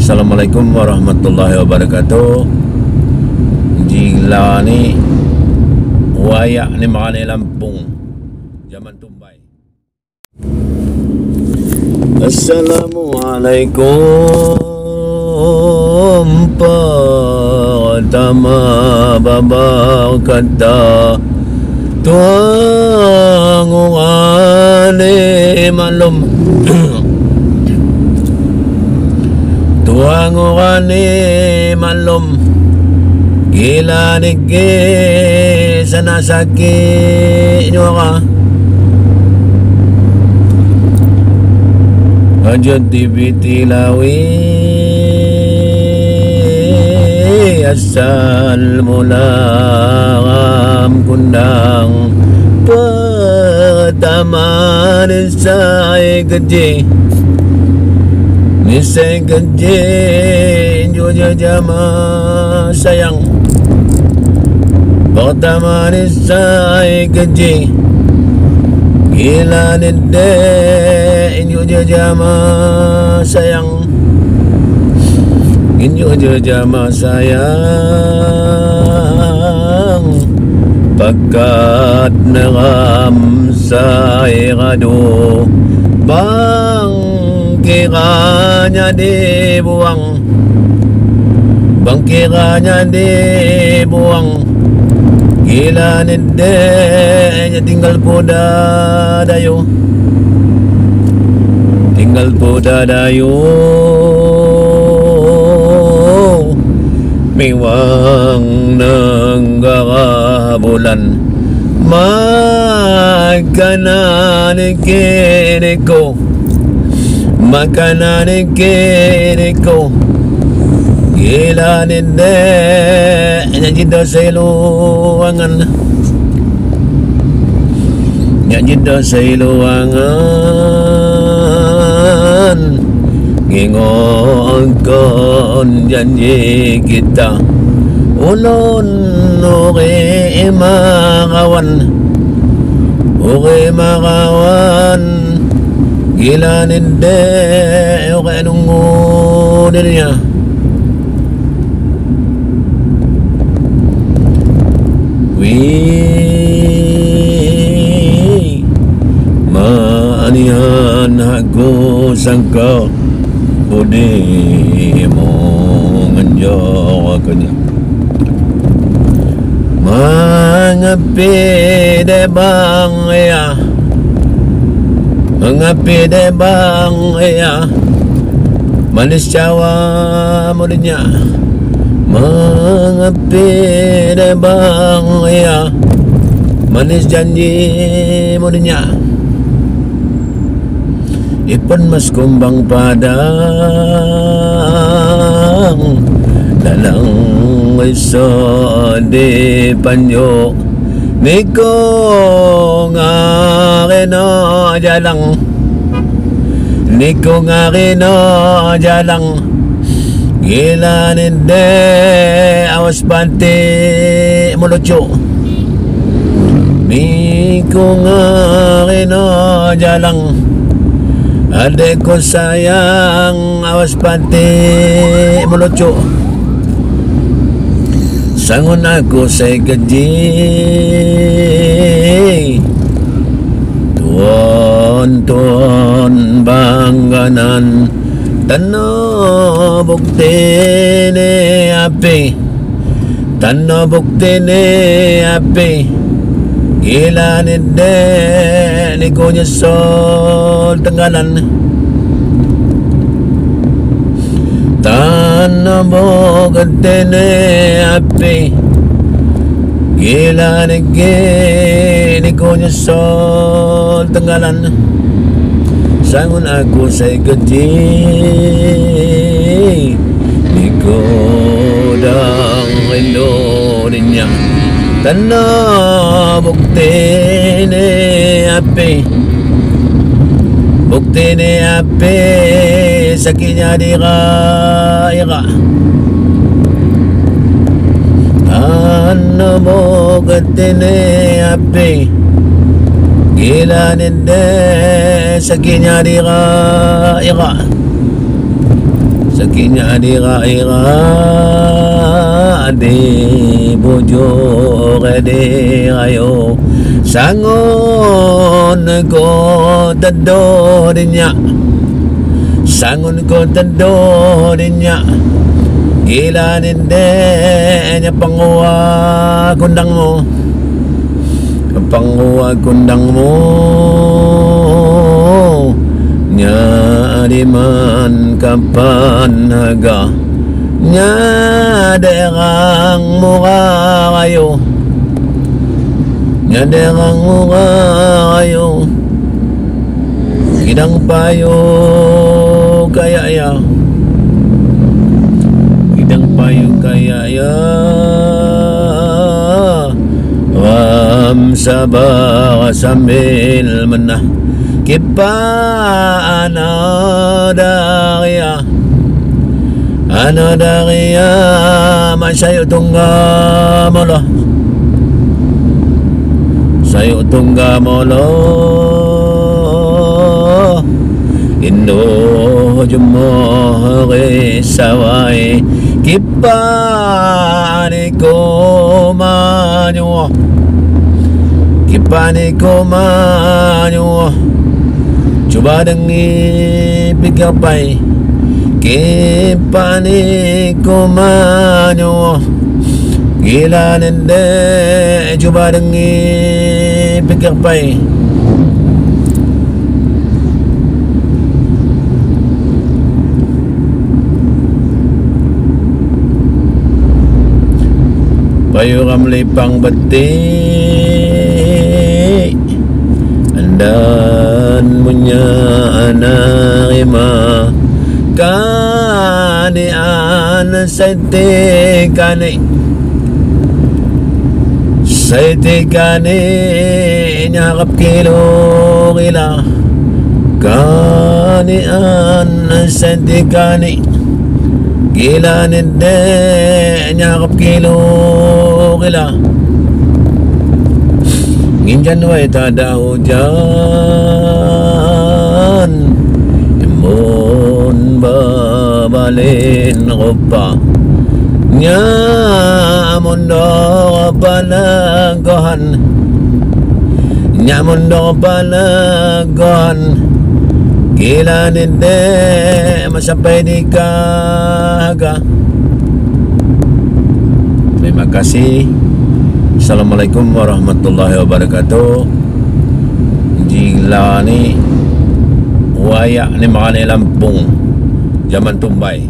Assalamualaikum warahmatullahi wabarakatuh. Gila ni wayak ni makani Lampung zaman tumbai. Assalamualaikum pertama baba kata tuang ngane malum tuang ngane malum gila nige sana sakit nyora ajat tibiti lawi asal mulam kundang pertama nisai keje juga jama sayang pertama nisai keje gila nede juga jama sayang injo jama sayang pakat neram saya radu bang kiranya dibuang bang kiranya dibuang gila nede tinggal poda dayo tinggal poda dayo miwang nenggara bulan makanan kiniko makanan kiniko gila ninde nyajida sailuangan nyajida sailuangan ngingongkon janji kita ulun uri marawan gila ninde uri nunggu dirinya wih maanihan aku sangka budi mo nganjawaknya mangapi de bang ya mangapi de bang ya manis Jawa mudinya mangapi de bang ya manis janji mudinya ipun mas kumbang padang dalang iso di panyo niko ngareno jalang niko ngareno jalang gila ninde awas panti mulucu niko ngareno jalang adek ko sayang awas panti melucu sangun aku saya keji tuan bangganan tanah bukti ni api tanah bukti ni api gila ni dek ni ko nyesol tenggalan tanah bukti ni api gila ni ko nyesol tenggalan sangun aku saya keji ni ko dang Indonesia tanah bukti ni api bukti ni api sakinya dira tanah bukti ni api gila ninde sakinya dira sakitnya adira-ira adi bujur adi ayo sangon ko tedo dinya sangon ko tedo dinya gila ninde nya pangwa kundang mo nya adiman kapan haga nya derang murah ayo nya derang murah ayo kidang payo kaya ya kidang payo kaya ya ram sabar sambil menah kipa ana daria masayo tungga molo sayo tungga molo indo jumore sawai kipa ni ko manyo kipa ni ko manyo coba dengi pikir pai kipa ni ko manyo gila nende coba dengi pikir pai payu ramlipang betik dan punya anak ima kani an sete kani nyarap kilo gila kani an sete kani gila ninde nyarap kilo gila nginjan way tada hujan imbon babalin rupa nyamundo palagohan gila ninde masampai di kaga. Terima kasih. Assalamualaikum warahmatullahi wabarakatuh. Gila ni wayak ni makani Lampung zaman tumbai.